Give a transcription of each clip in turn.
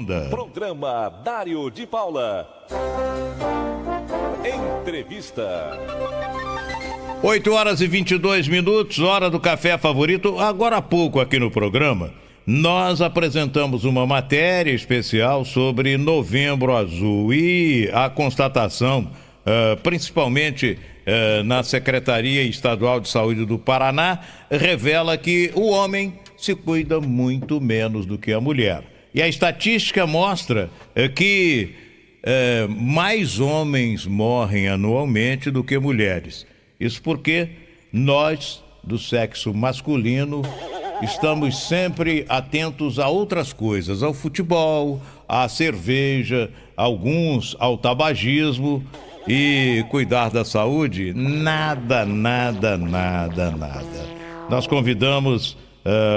Onda. Programa Dário de Paula. Entrevista. 8h22, hora do café favorito. Agora há pouco aqui no programa, nós apresentamos uma matéria especial sobre Novembro Azul e a constatação, principalmente na Secretaria Estadual de Saúde do Paraná, revela que o homem se cuida muito menos do que a mulher. E a estatística mostra que mais homens morrem anualmente do que mulheres. Isso porque nós, do sexo masculino, estamos sempre atentos a outras coisas, ao futebol, à cerveja, alguns ao tabagismo, e cuidar da saúde, nada. Nós convidamos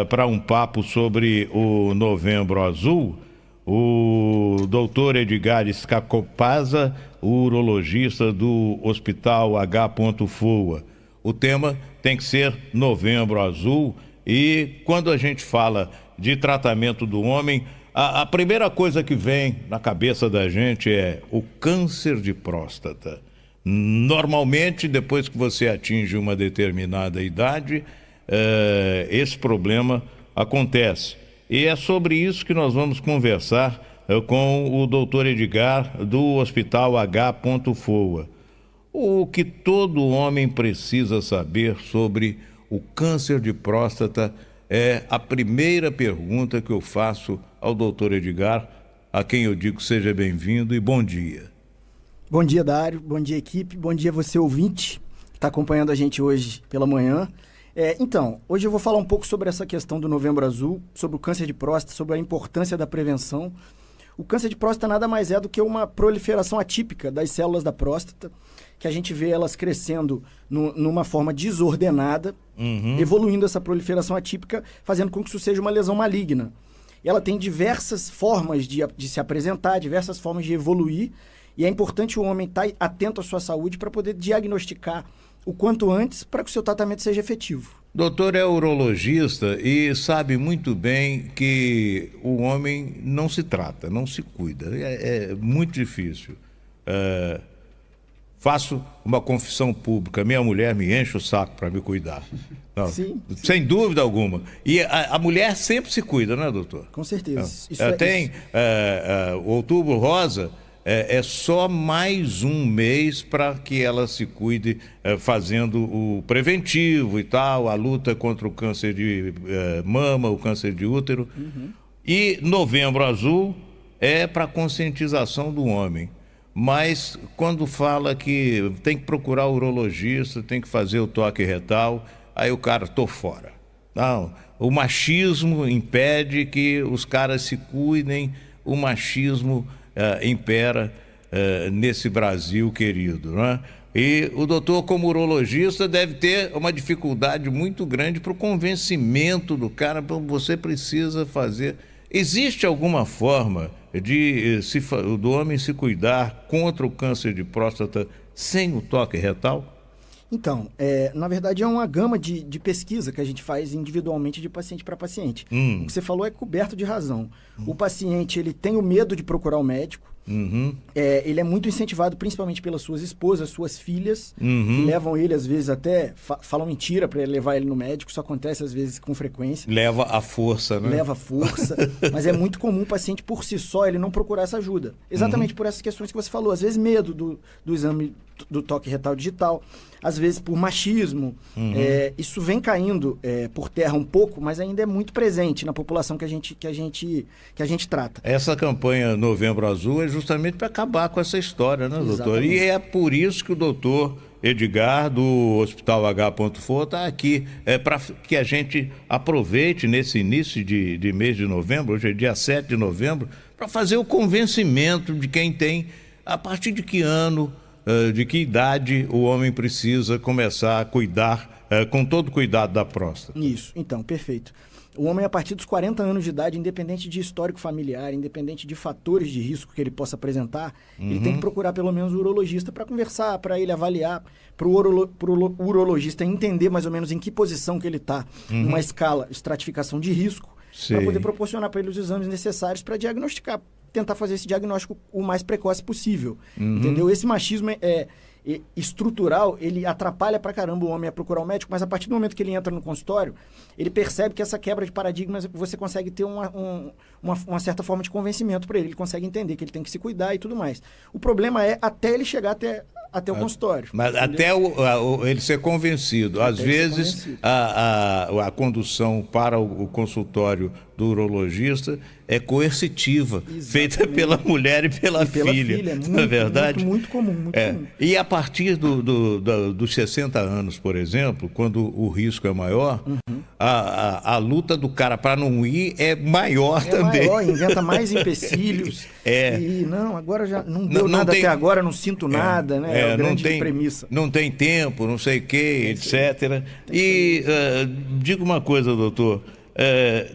para um papo sobre o Novembro Azul o doutor Edgar Escacopaza, urologista do Hospital H. Foa. O tema tem que ser Novembro Azul, e quando a gente fala de tratamento do homem, a primeira coisa que vem na cabeça da gente é o câncer de próstata. Normalmente, depois que você atinge uma determinada idade, esse problema acontece. E é sobre isso que nós vamos conversar com o doutor Edgar, do Hospital H. Foa. O que todo homem precisa saber sobre o câncer de próstata é a primeira pergunta que eu faço ao doutor Edgar, a quem eu digo seja bem-vindo e bom dia. Bom dia, Dário. Bom dia, equipe. Bom dia, você ouvinte, que está acompanhando a gente hoje pela manhã. Então, hoje eu vou falar um pouco sobre essa questão do Novembro Azul, sobre o câncer de próstata, sobre a importância da prevenção. O câncer de próstata nada mais é do que uma proliferação atípica das células da próstata, que a gente vê elas crescendo numa forma desordenada, evoluindo essa proliferação atípica, fazendo com que isso seja uma lesão maligna. E ela tem diversas formas de se apresentar, diversas formas de evoluir, e é importante o homem estar atento à sua saúde para poder diagnosticar o quanto antes, para que o seu tratamento seja efetivo. Doutor é urologista e sabe muito bem que o homem não se trata, não se cuida. É muito difícil. Faço uma confissão pública, minha mulher me enche o saco para me cuidar. Não, sim. Sem dúvida alguma. E a mulher sempre se cuida, né, doutor? Com certeza. Tem o Outubro Rosa. É só mais um mês para que ela se cuide, fazendo o preventivo e tal, a luta contra o câncer de mama, o câncer de útero. E Novembro Azul é para conscientização do homem. Mas quando fala que tem que procurar o urologista, tem que fazer o toque retal, aí o cara, tô fora. Não, o machismo impede que os caras se cuidem, o machismo impera nesse Brasil querido, né? E o doutor, como urologista, deve ter uma dificuldade muito grande para o convencimento do cara. Você precisa fazer. Existe alguma forma do homem se cuidar contra o câncer de próstata sem o toque retal? Então, na verdade é uma gama de pesquisa que a gente faz individualmente de paciente para paciente. O que você falou é coberto de razão. O paciente, ele tem o medo de procurar o médico. Ele é muito incentivado principalmente pelas suas esposas, suas filhas, que levam ele, às vezes, até falam mentira para levar ele no médico. Isso acontece, às vezes, com frequência. Leva a força, né? Leva a força. Mas é muito comum o paciente, por si só, ele não procurar essa ajuda. Exatamente por essas questões que você falou. Às vezes, medo do exame do toque retal digital. Às vezes, por machismo. Isso vem caindo por terra um pouco, mas ainda é muito presente na população que a gente trata. Essa campanha Novembro Azul é justamente para acabar com essa história, né, doutor? Exatamente. E é por isso que o doutor Edgar, do Hospital H. Foa, está aqui, para que a gente aproveite nesse início de mês de novembro, hoje é dia 7 de novembro, para fazer o convencimento de quem tem, a partir de que ano, de que idade o homem precisa começar a cuidar, com todo cuidado, da próstata. Isso, então, perfeito. O homem, a partir dos 40 anos de idade, independente de histórico familiar, independente de fatores de risco que ele possa apresentar, ele tem que procurar pelo menos o urologista para conversar, para ele avaliar, para o urologista entender mais ou menos em que posição que ele está, numa escala, estratificação de risco, para poder proporcionar para ele os exames necessários para diagnosticar tentar fazer esse diagnóstico o mais precoce possível, entendeu? Esse machismo estrutural, ele atrapalha pra caramba o homem a procurar um médico, mas a partir do momento que ele entra no consultório, ele percebe que essa quebra de paradigmas, você consegue ter uma certa forma de convencimento para ele, ele consegue entender que ele tem que se cuidar e tudo mais. O problema é até ele chegar até o consultório. Mas até ele ser convencido. Às vezes, a condução para o consultório do urologista é coercitiva, feita pela mulher e pela filha. Não é verdade? Muito comum, muito comum. E a partir dos 60 anos, por exemplo, quando o risco é maior, a luta do cara para não ir é maior também. Maior, inventa mais empecilhos. E não, agora já não deu nada até agora, não sinto nada, né? É a grande premissa. Não tem tempo, não sei o quê, etc. E diga uma coisa, doutor.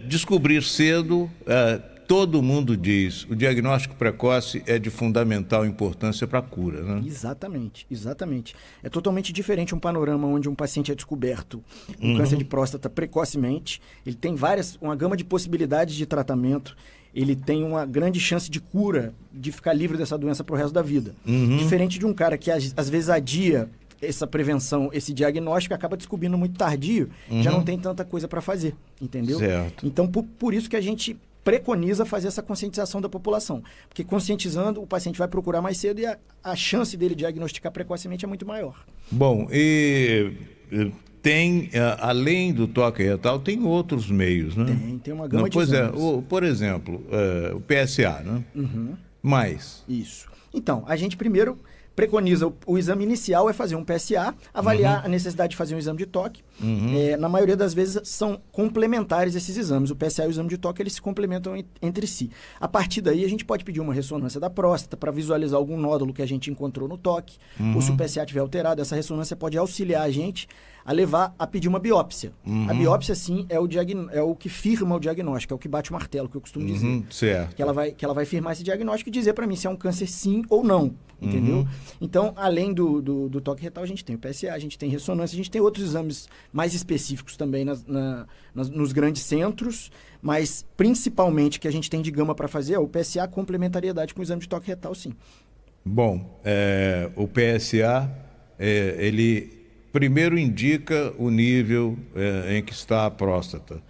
Descobrir cedo, todo mundo diz, o diagnóstico precoce é de fundamental importância para a cura, né? Exatamente. É totalmente diferente um panorama onde um paciente é descoberto com câncer de próstata precocemente, ele tem uma gama de possibilidades de tratamento, ele tem uma grande chance de cura, de ficar livre dessa doença para o resto da vida. Diferente de um cara que às vezes adia essa prevenção, esse diagnóstico, acaba descobrindo muito tardio, já não tem tanta coisa para fazer, entendeu? Certo. Então, por isso que a gente preconiza fazer essa conscientização da população, porque conscientizando, o paciente vai procurar mais cedo e a chance dele diagnosticar precocemente é muito maior. Bom, e tem, além do toque retal, tem outros meios, né? Tem uma gama de exames. Por exemplo, o PSA, né? Mais. Isso. Então, a gente primeiro preconiza o exame inicial é fazer um PSA, avaliar a necessidade de fazer um exame de toque. Na maioria das vezes são complementares esses exames. O PSA e o exame de toque, eles se complementam entre si. A partir daí, a gente pode pedir uma ressonância da próstata para visualizar algum nódulo que a gente encontrou no toque. Ou se o PSA estiver alterado, essa ressonância pode auxiliar a gente a levar a pedir uma biópsia. A biópsia, sim, é o que firma o diagnóstico, é o que bate o martelo, que eu costumo dizer. Certo. Que ela vai firmar esse diagnóstico e dizer para mim se é um câncer sim ou não, entendeu? Então, além do toque retal, a gente tem o PSA, a gente tem ressonância, a gente tem outros exames mais específicos também nos grandes centros, mas principalmente que a gente tem de gama para fazer é o PSA, complementariedade com o exame de toque retal, sim. Bom, o PSA, ele primeiro indica o nível em que está a próstata.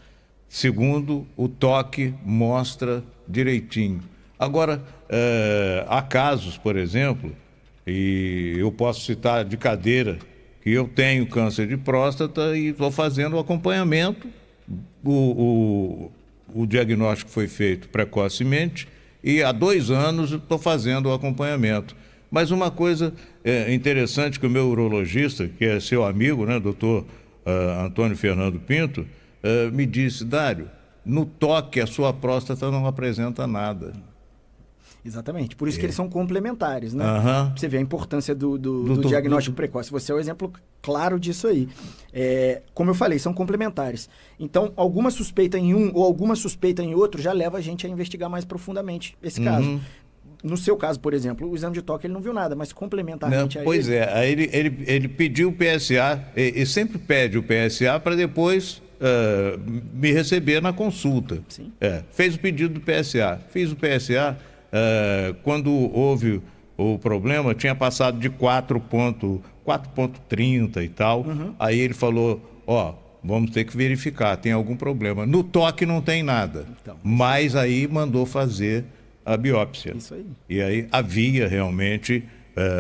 Segundo, o toque mostra direitinho. Agora, há casos, por exemplo, e eu posso citar de cadeira, que eu tenho câncer de próstata e estou fazendo o acompanhamento. O diagnóstico foi feito precocemente e há 2 anos estou fazendo o acompanhamento. Mas uma coisa interessante que o meu urologista, que é seu amigo, né, doutor Antônio Fernando Pinto, me disse: Dário, no toque a sua próstata não apresenta nada. Exatamente, por isso que eles são complementares, né? Você vê a importância do diagnóstico precoce. Você é o exemplo claro disso aí. Como eu falei, são complementares. Então, alguma suspeita em um ou alguma suspeita em outro já leva a gente a investigar mais profundamente esse caso. No seu caso, por exemplo, o exame de toque ele não viu nada, mas complementarmente pois aí ele pediu o PSA, e sempre pede o PSA para depois me receber na consulta. Sim. Fez o pedido do PSA. Fiz o PSA, quando houve o problema, tinha passado de 4,30 e tal. Aí ele falou, vamos ter que verificar, tem algum problema. No toque não tem nada, mas aí mandou fazer a biópsia. Isso aí. E aí havia realmente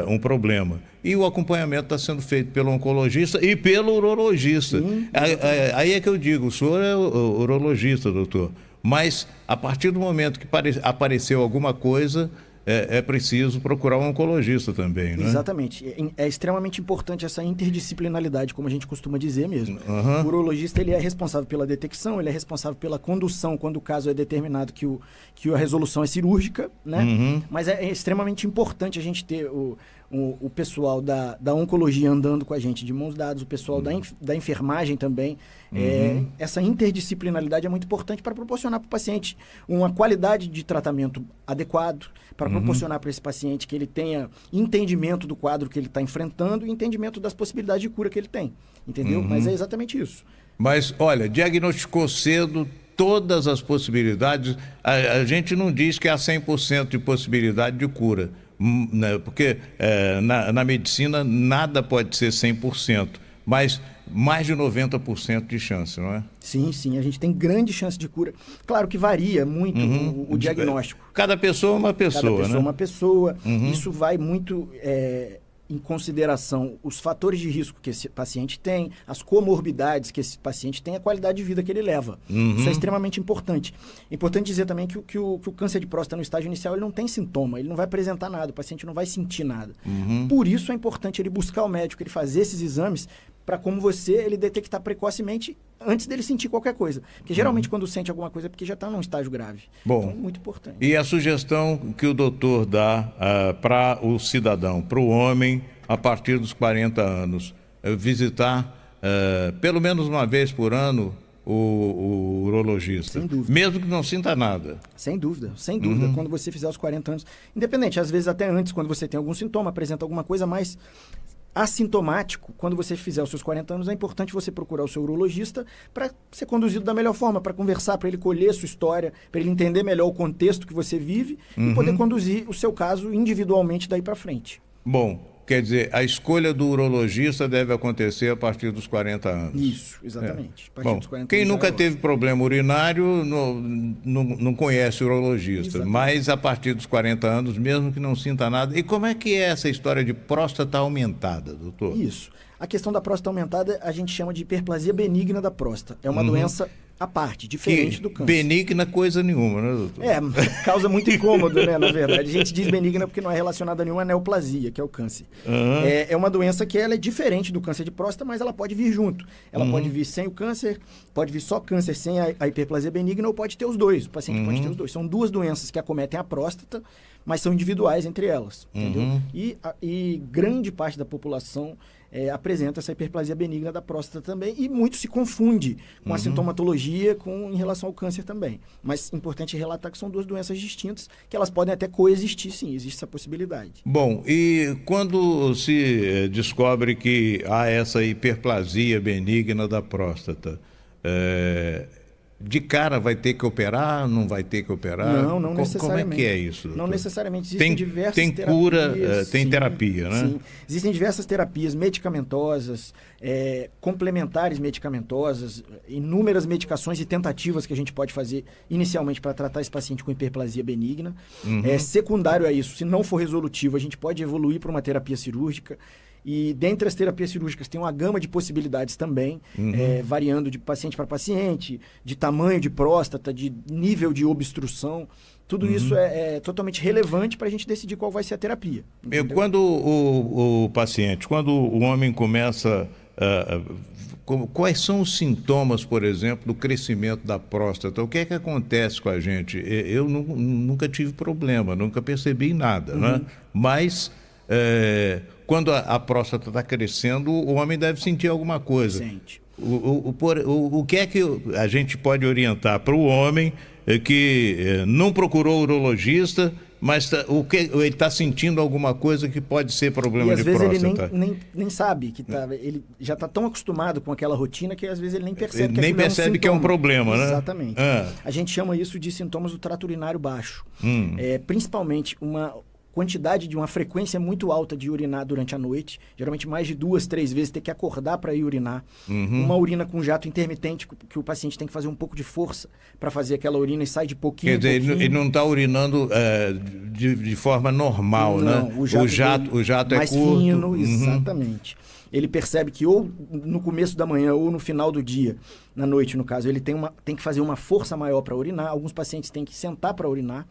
um problema. E o acompanhamento está sendo feito pelo oncologista e pelo urologista. Aí é que eu digo, o senhor é o urologista, doutor, mas a partir do momento que apareceu alguma coisa, é preciso procurar um oncologista também, né? Exatamente. É extremamente importante essa interdisciplinaridade, como a gente costuma dizer mesmo. O urologista ele é responsável pela detecção, ele é responsável pela condução, quando o caso é determinado que a resolução é cirúrgica, né? Mas é extremamente importante a gente ter o pessoal da oncologia andando com a gente de mãos dadas, o pessoal da enfermagem também. Essa interdisciplinaridade é muito importante para proporcionar para o paciente uma qualidade de tratamento adequado, para proporcionar para esse paciente que ele tenha entendimento do quadro que ele está enfrentando e entendimento das possibilidades de cura que ele tem, entendeu? Mas é exatamente isso. Mas, olha, diagnosticou cedo, todas as possibilidades. A gente não diz que há 100% de possibilidade de cura, né? Porque na medicina nada pode ser 100%, mas mais de 90% de chance, não é? Sim, sim, a gente tem grande chance de cura. Claro que varia muito o diagnóstico. Cada pessoa é uma pessoa, Cada pessoa né? é uma pessoa. Isso vai muito em consideração os fatores de risco que esse paciente tem, as comorbidades que esse paciente tem, a qualidade de vida que ele leva. Isso é extremamente importante. É importante dizer também que o câncer de próstata no estágio inicial ele não tem sintoma, ele não vai apresentar nada, o paciente não vai sentir nada. Por isso é importante ele buscar o médico, ele fazer esses exames para, como você, ele detectar precocemente antes dele sentir qualquer coisa. Porque geralmente quando sente alguma coisa é porque já está num estágio grave. Bom, então, muito importante. E a sugestão que o doutor dá para o cidadão, para o homem, a partir dos 40 anos, visitar pelo menos uma vez por ano o urologista. Sem dúvida. Mesmo que não sinta nada. Sem dúvida, sem dúvida. Quando você fizer os 40 anos, independente, às vezes até antes, quando você tem algum sintoma, apresenta alguma coisa mais assintomático, quando você fizer os seus 40 anos, é importante você procurar o seu urologista para ser conduzido da melhor forma, para conversar, para ele colher a sua história, para ele entender melhor o contexto que você vive e poder conduzir o seu caso individualmente daí para frente. Bom, quer dizer, a escolha do urologista deve acontecer a partir dos 40 anos. Isso, exatamente. A partir Bom, dos 40 quem anos nunca já é teve problema urinário não conhece o urologista, Exatamente. mas a partir dos 40 anos, mesmo que não sinta nada. E como é que é essa história de próstata aumentada, doutor? Isso. A questão da próstata aumentada a gente chama de hiperplasia benigna da próstata. É uma doença à parte, diferente do câncer. Benigna coisa nenhuma, né, doutor? Causa muito incômodo, né, na verdade. A gente diz benigna porque não é relacionada a nenhuma neoplasia, que é o câncer. É uma doença que ela é diferente do câncer de próstata, mas ela pode vir junto. Ela pode vir sem o câncer, pode vir só câncer sem a hiperplasia benigna, ou pode ter os dois. O paciente pode ter os dois. São duas doenças que acometem a próstata, mas são individuais entre elas, entendeu? E grande parte da população apresenta essa hiperplasia benigna da próstata também, e muito se confunde com a sintomatologia em relação ao câncer também. Mas é importante relatar que são duas doenças distintas, que elas podem até coexistir, sim, existe essa possibilidade. Bom, e quando se descobre que há essa hiperplasia benigna da próstata, de cara vai ter que operar, não vai ter que operar? Não necessariamente. Como é que é isso, doutor? Não necessariamente. Existem diversas tem terapias. cura, tem sim, terapia, né? Sim. Existem diversas terapias medicamentosas, complementares medicamentosas, inúmeras medicações e tentativas que a gente pode fazer inicialmente para tratar esse paciente com hiperplasia benigna. Secundário a isso, se não for resolutivo, a gente pode evoluir para uma terapia cirúrgica. E dentre as terapias cirúrgicas tem uma gama de possibilidades também, variando de paciente para paciente, de tamanho de próstata, de nível de obstrução. Tudo isso é totalmente relevante para a gente decidir qual vai ser a terapia. Quando o paciente, quando o homem começa... quais são os sintomas, por exemplo, do crescimento da próstata? O que é que acontece com a gente? Eu nunca tive problema, nunca percebi nada, né? Mas... quando a próstata está crescendo, o homem deve sentir alguma coisa. Sente. O que é que a gente pode orientar para o homem que não procurou urologista, mas ele está sentindo alguma coisa que pode ser problema de próstata? E às vezes ele nem sabe que ele já está tão acostumado com aquela rotina que às vezes ele nem percebe que é um problema, né? Exatamente. A gente chama isso de sintomas do trato urinário baixo. Principalmente uma quantidade de uma frequência muito alta de urinar durante a noite, geralmente mais de 2, 3 vezes, ter que acordar para ir urinar. Uma urina com jato intermitente, que o paciente tem que fazer um pouco de força para fazer aquela urina e sai de pouquinho Quer dizer, ele não está urinando de forma normal, não, né? O jato é mais curto. Fino, exatamente. Ele percebe que ou no começo da manhã ou no final do dia, na noite no caso, ele tem que fazer uma força maior para urinar. Alguns pacientes têm que sentar para urinar.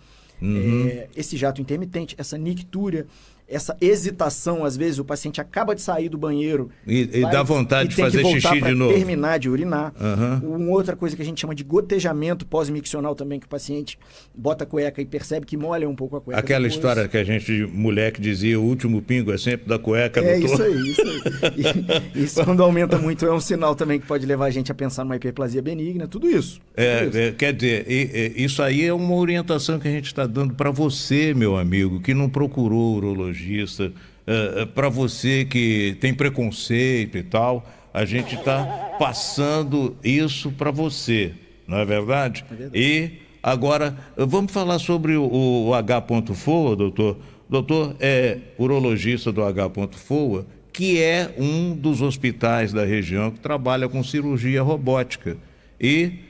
Esse jato intermitente, essa nictúria, essa hesitação, às vezes o paciente acaba de sair do banheiro e dá vontade de fazer xixi de novo, terminar de urinar. Uma outra coisa que a gente chama de gotejamento pós-miccional também, que o paciente bota a cueca e percebe que molha um pouco a cueca. Aquela história que a gente, mulher, que dizia, o último pingo é sempre da cueca, doutor. Isso aí. Isso quando aumenta muito é um sinal também que pode levar a gente a pensar numa hiperplasia benigna, tudo isso. Quer dizer, isso aí é uma orientação que a gente está dando para você, meu amigo, que não procurou urologista, para você que tem preconceito e tal, a gente está passando isso para você. não é verdade? É verdade. E agora, vamos falar sobre o H.FOA, doutor. Doutor é urologista do H.FOA, que é um dos hospitais da região que trabalha com cirurgia robótica. E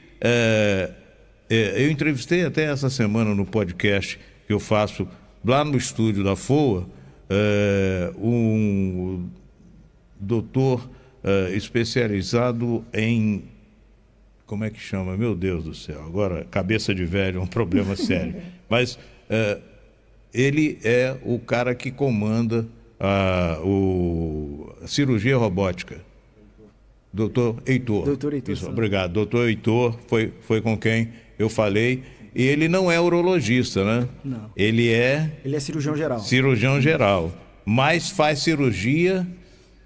eu entrevistei até essa semana no podcast que eu faço lá no estúdio da FOA, um doutor especializado em... Como é que chama? Meu Deus do céu, agora cabeça de velho é um problema sério. Mas ele é o cara que comanda a cirurgia robótica. Doutor Heitor. Doutor Heitor. Isso, obrigado. Doutor Heitor foi com quem eu falei. E ele não é urologista, né? Não. Ele é cirurgião geral. Cirurgião geral. Mas faz cirurgia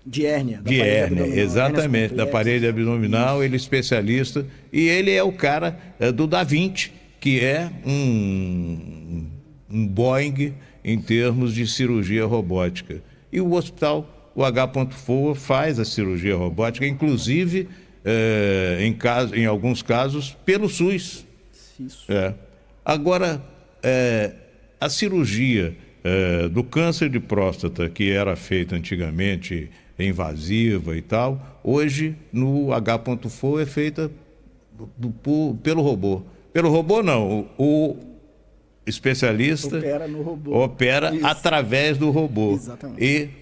de hérnia. De hérnia, exatamente. Da parede abdominal, Isso. ele é especialista. E ele é o cara do Da Vinci, que é um Boeing em termos de cirurgia robótica. E o hospital, o H.FOA, faz a cirurgia robótica, inclusive, em alguns casos, pelo SUS. Isso. Agora, a cirurgia do câncer de próstata, que era feita antigamente invasiva e tal, hoje no H.FOA é feita pelo robô. Pelo robô não, o especialista opera no robô. Opera Isso. Através do robô. Exatamente. E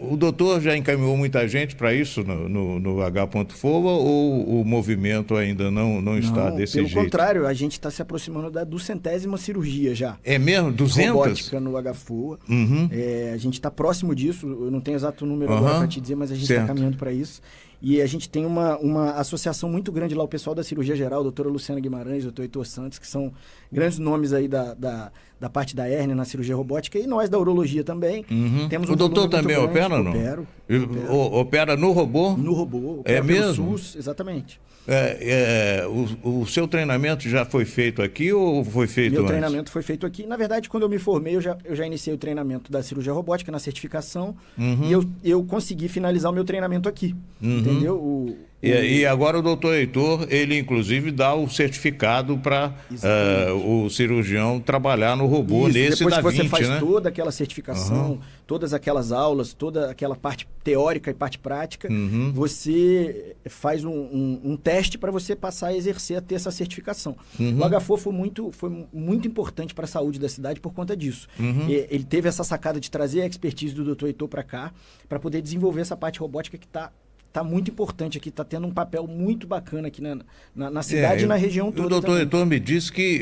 o doutor já encaminhou muita gente para isso no H.FOA ou o movimento ainda não está desse jeito? Pelo contrário, a gente está se aproximando da 200ª cirurgia já. É mesmo? 200? Robótica no HFOA. Uhum. A gente está próximo disso, eu não tenho exato número agora para te dizer, mas a gente está caminhando para isso. E a gente tem uma associação muito grande lá, o pessoal da cirurgia geral, a doutora Luciana Guimarães, o doutor Heitor Santos, que são grandes nomes aí da parte da hérnia na cirurgia robótica, e nós da urologia também. Uhum. Temos o doutor também grande. opera ou não? Opero. Opera no robô? No robô. É mesmo? SUS, exatamente. O seu treinamento já foi feito aqui ou foi feito Meu antes? treinamento foi feito aqui. Na verdade, quando eu me formei, eu já iniciei o treinamento da cirurgia robótica na certificação. Uhum. E eu consegui finalizar o meu treinamento aqui. Uhum. Entendeu? E agora o doutor Heitor, ele inclusive dá o certificado para o cirurgião trabalhar no robô. Isso, nesse depois da que você 20, faz né? toda aquela certificação, todas aquelas aulas, toda aquela parte teórica e parte prática, você faz um teste para você passar a exercer, a ter essa certificação. O HFOA foi muito importante para a saúde da cidade por conta disso. Ele teve essa sacada de trazer a expertise do Dr. Heitor para cá, para poder desenvolver essa parte robótica que está muito importante aqui, está tendo um papel muito bacana aqui na cidade e na região toda. O doutor Heitor me disse que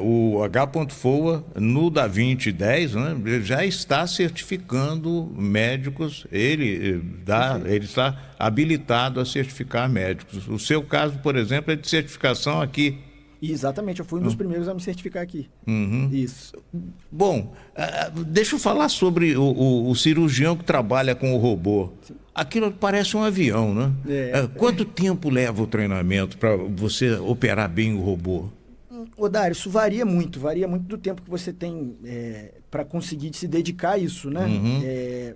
o H.FOA no Da Vinci 10, né, já está certificando médicos, ele está habilitado a certificar médicos. O seu caso, por exemplo, é de certificação aqui. Exatamente, eu fui um dos primeiros a me certificar aqui. Isso. Bom, deixa eu falar sobre o cirurgião que trabalha com o robô. Sim. Aquilo parece um avião, né? Quanto tempo leva o treinamento para você operar bem o robô? Ô, Dário, isso varia muito do tempo que você tem para conseguir se dedicar a isso, né?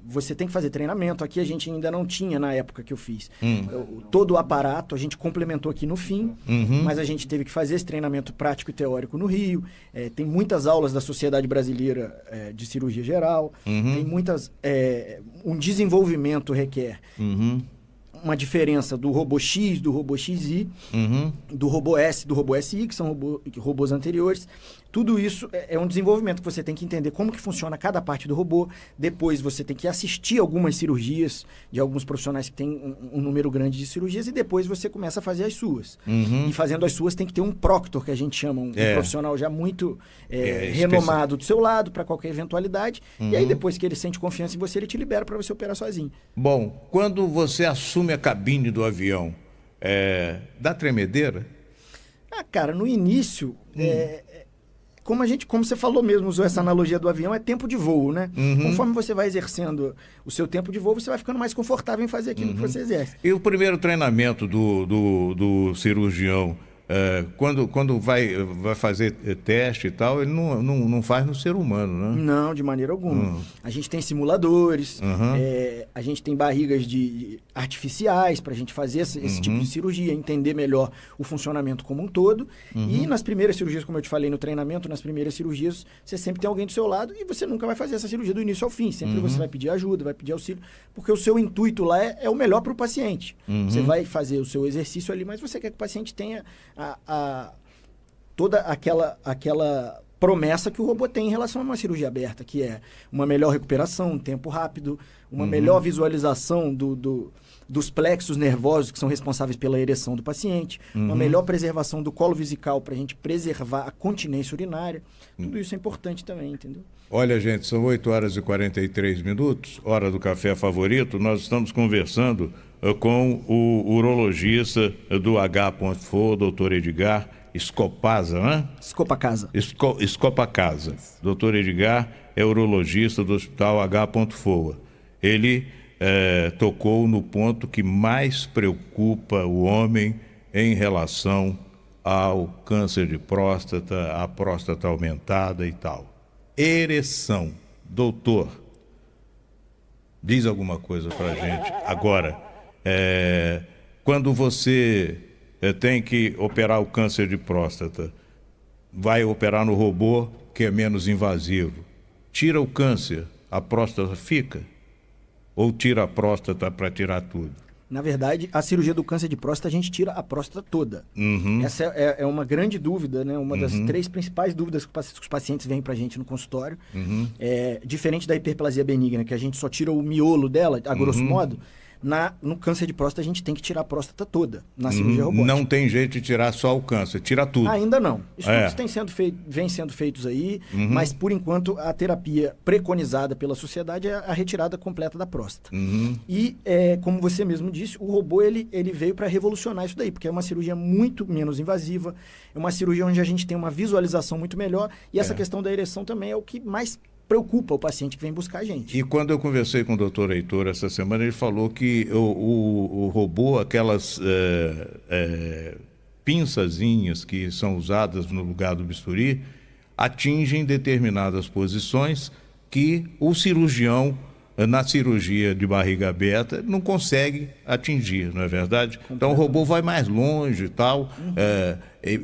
Você tem que fazer treinamento. Aqui a gente ainda não tinha na época que eu fiz. Todo o aparato a gente complementou aqui no fim, mas a gente teve que fazer esse treinamento prático e teórico no Rio. Tem muitas aulas da Sociedade Brasileira de Cirurgia Geral, tem muitas... um desenvolvimento requer... uma diferença do robô X, do robô XY, do robô S, do robô SI, que são robôs anteriores. Tudo isso é um desenvolvimento que você tem que entender como que funciona cada parte do robô. Depois você tem que assistir algumas cirurgias de alguns profissionais que têm um número grande de cirurgias e depois você começa a fazer as suas. E fazendo as suas tem que ter um proctor, que a gente chama, um profissional já muito renomado do seu lado para qualquer eventualidade. E aí depois que ele sente confiança em você, ele te libera para você operar sozinho. Bom, quando você assume a cabine do avião, dá tremedeira? Cara, no início... Como você falou mesmo, usou essa analogia do avião, é tempo de voo, né? Conforme você vai exercendo o seu tempo de voo, você vai ficando mais confortável em fazer aquilo que você exerce. E o primeiro treinamento do cirurgião quando vai fazer teste e tal, ele não faz no ser humano, né? Não, de maneira alguma. A gente tem simuladores, a gente tem barrigas artificiais para a gente fazer esse tipo de cirurgia, entender melhor o funcionamento como um todo. E nas primeiras cirurgias, como eu te falei no treinamento, nas primeiras cirurgias, você sempre tem alguém do seu lado e você nunca vai fazer essa cirurgia do início ao fim. Sempre você vai pedir ajuda, vai pedir auxílio, porque o seu intuito lá é o melhor para o paciente. Você vai fazer o seu exercício ali, mas você quer que o paciente tenha toda aquela promessa que o robô tem em relação a uma cirurgia aberta, que é uma melhor recuperação, um tempo rápido, uma melhor visualização dos plexos nervosos que são responsáveis pela ereção do paciente, uma melhor preservação do colo vesical para a gente preservar a continência urinária. Tudo isso é importante também, entendeu? Olha, gente, são 8 horas e 43 minutos, hora do café favorito. Nós estamos conversando com o urologista do H.FO, doutor Edgar Scopasa, né? Scopacasa. Scopacasa. Doutor Edgar é urologista do Hospital H.FO. Ele tocou no ponto que mais preocupa o homem em relação ao câncer de próstata, a próstata aumentada e tal. Ereção. Doutor, diz alguma coisa pra gente. Agora, quando você tem que operar o câncer de próstata, vai operar no robô que é menos invasivo. Tira o câncer, a próstata fica? Ou tira a próstata para tirar tudo? Na verdade, a cirurgia do câncer de próstata, a gente tira a próstata toda. Essa é uma grande dúvida, né? Uma das 3 principais dúvidas que os pacientes vêm pra gente no consultório. Diferente da hiperplasia benigna, que a gente só tira o miolo dela, a grosso modo, no câncer de próstata a gente tem que tirar a próstata toda, na cirurgia robótica. Não tem jeito de tirar só o câncer, tira tudo. Ainda não. Estudos vêm sendo feitos aí, mas por enquanto a terapia preconizada pela sociedade é a retirada completa da próstata. E, como você mesmo disse, o robô ele veio para revolucionar isso daí, porque é uma cirurgia muito menos invasiva, é uma cirurgia onde a gente tem uma visualização muito melhor, e essa questão da ereção também é o que mais preocupa o paciente que vem buscar a gente. E quando eu conversei com o doutor Heitor essa semana, ele falou que o robô, aquelas pinçazinhas que são usadas no lugar do bisturi, atingem determinadas posições que o cirurgião, na cirurgia de barriga aberta, não consegue atingir, não é verdade? Então o robô vai mais longe e tal,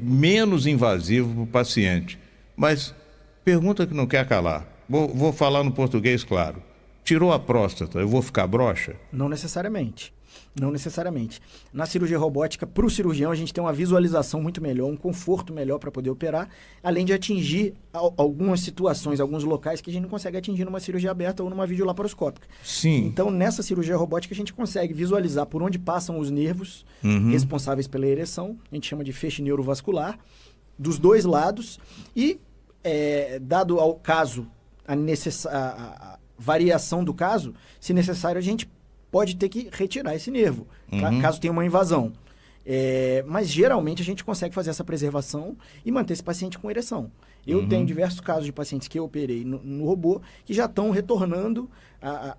menos invasivo para o paciente. Mas pergunta que não quer calar. Vou falar no português, claro. Tirou a próstata, eu vou ficar broxa? Não necessariamente. Não necessariamente. Na cirurgia robótica, para o cirurgião, a gente tem uma visualização muito melhor, um conforto melhor para poder operar, além de atingir algumas situações, alguns locais que a gente não consegue atingir numa cirurgia aberta ou numa videolaparoscópica. Sim. Então, nessa cirurgia robótica, a gente consegue visualizar por onde passam os nervos responsáveis pela ereção, a gente chama de feixe neurovascular, dos dois lados, e, dado ao caso, a variação do caso, se necessário, a gente pode ter que retirar esse nervo, caso tenha uma invasão. Mas geralmente a gente consegue fazer essa preservação e manter esse paciente com ereção. Eu tenho diversos casos de pacientes que eu operei no robô que já estão retornando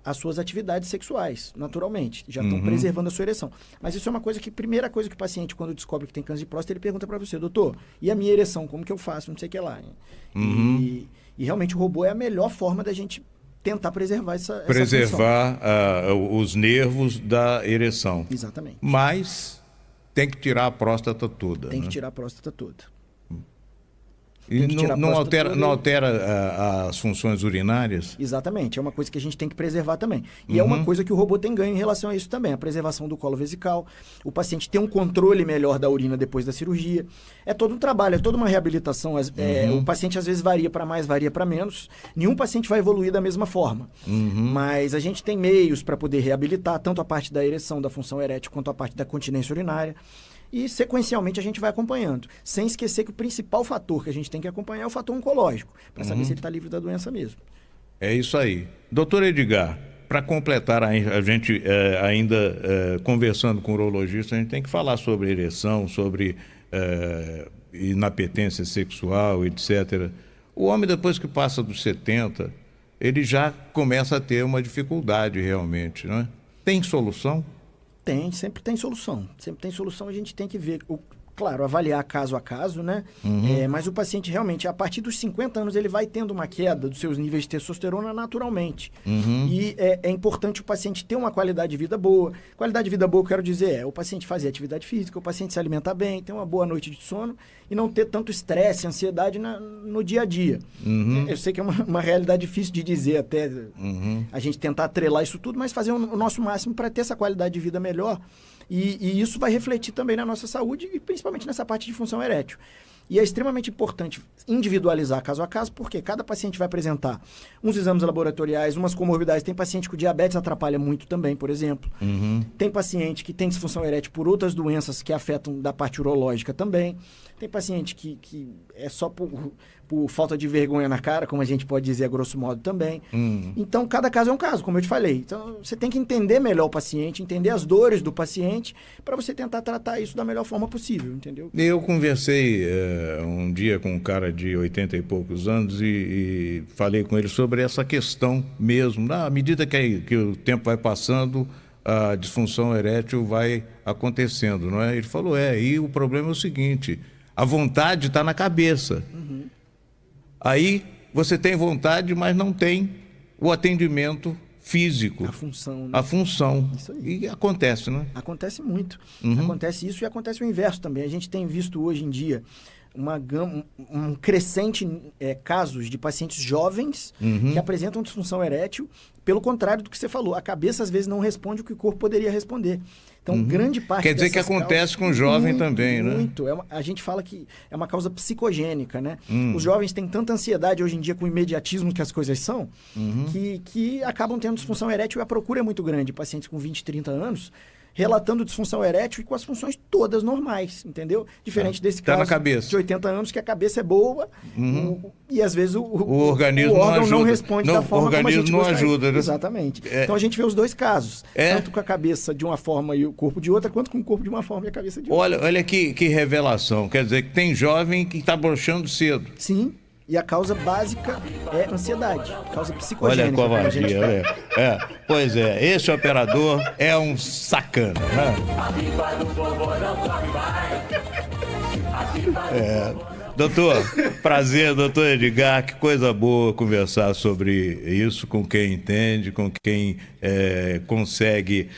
às suas atividades sexuais, naturalmente. Já estão preservando a sua ereção. Mas isso é uma coisa que, primeira coisa que o paciente, quando descobre que tem câncer de próstata, ele pergunta para você: doutor, e a minha ereção, como que eu faço? Não sei o que lá. E realmente o robô é a melhor forma da gente tentar preservar essa os nervos da ereção. Exatamente. Mas tem que tirar a próstata toda. Tem que tirar a próstata toda. E não altera as funções urinárias? Exatamente, é uma coisa que a gente tem que preservar também. E é uma coisa que o robô tem ganho em relação a isso também, a preservação do colo vesical, o paciente tem um controle melhor da urina depois da cirurgia. É todo um trabalho, é toda uma reabilitação. O paciente às vezes varia para mais, varia para menos. Nenhum paciente vai evoluir da mesma forma. Mas a gente tem meios para poder reabilitar tanto a parte da ereção, da função erétil, quanto a parte da continência urinária. E, sequencialmente, a gente vai acompanhando. Sem esquecer que o principal fator que a gente tem que acompanhar é o fator oncológico, para saber se ele está livre da doença mesmo. É isso aí. Doutor Edgar, para completar a gente ainda conversando com o urologista, a gente tem que falar sobre ereção, sobre inapetência sexual, etc. O homem, depois que passa dos 70, ele já começa a ter uma dificuldade realmente, não é? Tem solução? Sempre tem solução. Sempre tem solução, a gente tem que ver. claro, avaliar caso a caso, né? Mas o paciente realmente, a partir dos 50 anos, ele vai tendo uma queda dos seus níveis de testosterona naturalmente. E é importante o paciente ter uma qualidade de vida boa. Qualidade de vida boa, eu quero dizer, o paciente fazer atividade física, o paciente se alimentar bem, ter uma boa noite de sono e não ter tanto estresse, ansiedade no dia a dia. Eu sei que é uma realidade difícil de dizer até, a gente tentar atrelar isso tudo, mas fazer o nosso máximo para ter essa qualidade de vida melhor. E isso vai refletir também na nossa saúde e principalmente nessa parte de função erétil. E é extremamente importante individualizar caso a caso, porque cada paciente vai apresentar uns exames laboratoriais, umas comorbidades. Tem paciente que o diabetes atrapalha muito também, por exemplo. Tem paciente que tem disfunção erétil por outras doenças que afetam da parte urológica também. Tem paciente que é só por falta de vergonha na cara, como a gente pode dizer a grosso modo também. Então, cada caso é um caso, como eu te falei. Então, você tem que entender melhor o paciente, entender as dores do paciente, para você tentar tratar isso da melhor forma possível, entendeu? Eu conversei um dia com um cara de 80 e poucos anos e falei com ele sobre essa questão mesmo. À medida que o tempo vai passando, a disfunção erétil vai acontecendo, não é? Ele falou, e o problema é o seguinte, a vontade está na cabeça. Aí você tem vontade, mas não tem o atendimento físico. A função, né? A função. Isso aí. E acontece, né? Acontece muito. Acontece isso e acontece o inverso também. A gente tem visto hoje em dia um crescente casos de pacientes jovens que apresentam disfunção erétil. Pelo contrário do que você falou, a cabeça às vezes não responde o que o corpo poderia responder. Então, grande parte Quer dizer que acontece com o jovem também, né? Muito. A gente fala que é uma causa psicogênica, né? Os jovens têm tanta ansiedade hoje em dia com o imediatismo que as coisas são, que acabam tendo disfunção erétil e a procura é muito grande. Pacientes com 20, 30 anos relatando disfunção erétil e com as funções todas normais, entendeu? Diferente desse caso na cabeça. de 80 anos que a cabeça é boa e às vezes o organismo órgão não ajuda. responde da forma como a gente não gostaria. ajuda, né? Exatamente. Então a gente vê os dois casos, tanto com a cabeça de uma forma e o corpo de outra, quanto com o corpo de uma forma e a cabeça de outra. Olha que revelação, quer dizer que tem jovem que está broxando cedo. Sim. E a causa básica é ansiedade, causa psicogênica. Olha a covardia, Pois é, esse operador é um sacana, né? Doutor, prazer, doutor Edgar, que coisa boa conversar sobre isso com quem entende, com quem consegue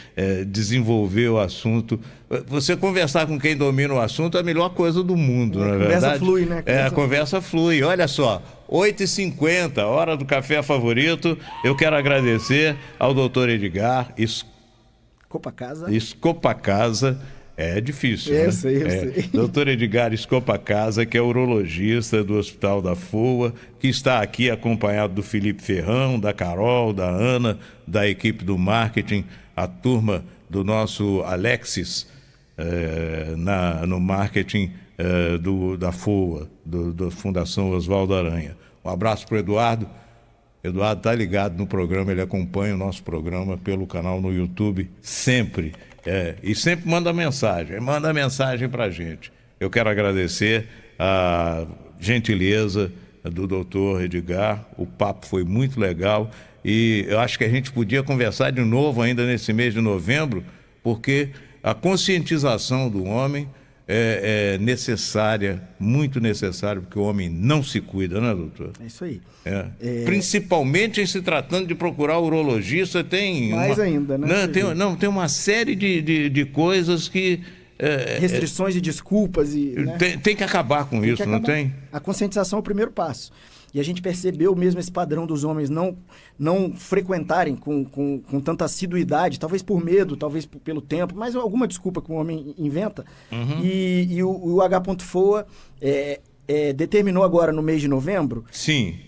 desenvolver o assunto. Você conversar com quem domina o assunto é a melhor coisa do mundo, não é verdade? A conversa flui, né? A conversa flui. Olha só, 8h50, hora do café favorito. Eu quero agradecer ao doutor Edgar Escopacasa. É difícil, né? Eu sei. Doutor Edgar Escopacasa, que é urologista do Hospital da FOA, que está aqui acompanhado do Felipe Ferrão, da Carol, da Ana, da equipe do marketing, a turma do nosso Alexis no marketing da FOA, da Fundação Oswaldo Aranha. Um abraço para o Eduardo. Eduardo está ligado no programa, ele acompanha o nosso programa pelo canal no YouTube sempre. E sempre manda mensagem para a gente. Eu quero agradecer a gentileza do doutor Edgar, o papo foi muito legal e eu acho que a gente podia conversar de novo ainda nesse mês de novembro, porque a conscientização do homem é necessária, muito necessária, porque o homem não se cuida, né, doutor? É isso aí. Principalmente em se tratando de procurar urologista, tem... Mais ainda, né? Tem uma série de coisas que... restrições e desculpas e... Né? Tem que acabar com isso, não tem? A conscientização é o primeiro passo. E a gente percebeu mesmo esse padrão dos homens não frequentarem com tanta assiduidade, talvez por medo, talvez pelo tempo, mas alguma desculpa que o homem inventa. E o H.FOA determinou agora no mês de novembro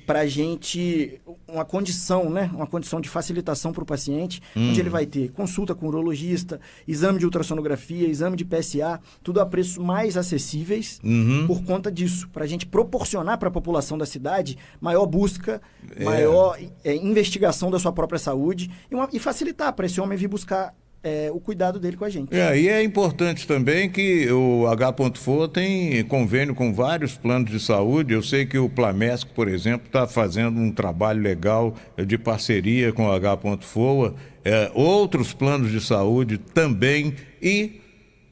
para a gente uma condição, né? Uma condição de facilitação para o paciente, onde ele vai ter consulta com o urologista, exame de ultrassonografia, exame de PSA, tudo a preços mais acessíveis por conta disso, para a gente proporcionar para a população da cidade maior busca, maior investigação da sua própria saúde e facilitar para esse homem vir buscar o cuidado dele com a gente. E é importante também que o H.FOA tem convênio com vários planos de saúde. Eu sei que o Plamesc, por exemplo, está fazendo um trabalho legal de parceria com o H.FOA, outros planos de saúde também, e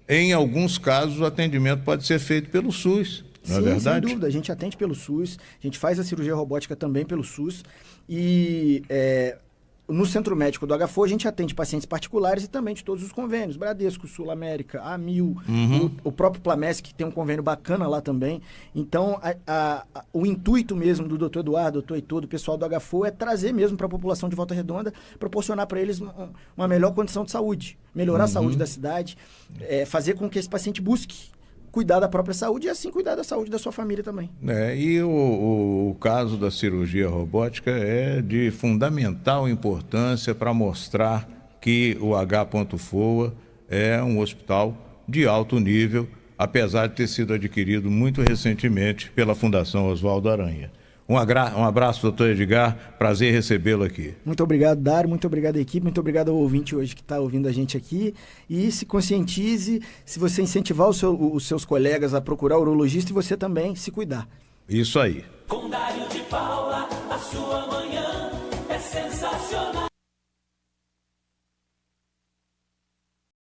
em alguns casos, o atendimento pode ser feito pelo SUS, não é Sim, verdade? sem dúvida. A gente atende pelo SUS, a gente faz a cirurgia robótica também pelo SUS. E no Centro Médico do HFO, a gente atende pacientes particulares e também de todos os convênios. Bradesco, Sul América, Amil, o próprio Plamesc, que tem um convênio bacana lá também. Então, o intuito mesmo do doutor Eduardo, doutor Heitor, do pessoal do HFO, é trazer mesmo para a população de Volta Redonda, proporcionar para eles uma melhor condição de saúde, melhorar a saúde da cidade, fazer com que esse paciente busque cuidar da própria saúde e assim cuidar da saúde da sua família também. E o caso da cirurgia robótica é de fundamental importância para mostrar que o H.Foa é um hospital de alto nível, apesar de ter sido adquirido muito recentemente pela Fundação Oswaldo Aranha. Um abraço, doutor Edgar, prazer recebê-lo aqui. Muito obrigado, Dário, muito obrigado, equipe, muito obrigado ao ouvinte hoje que está ouvindo a gente aqui. E se conscientize, se você incentivar os seus colegas a procurar urologista e você também se cuidar. Isso aí. Com Dário de Paula, a sua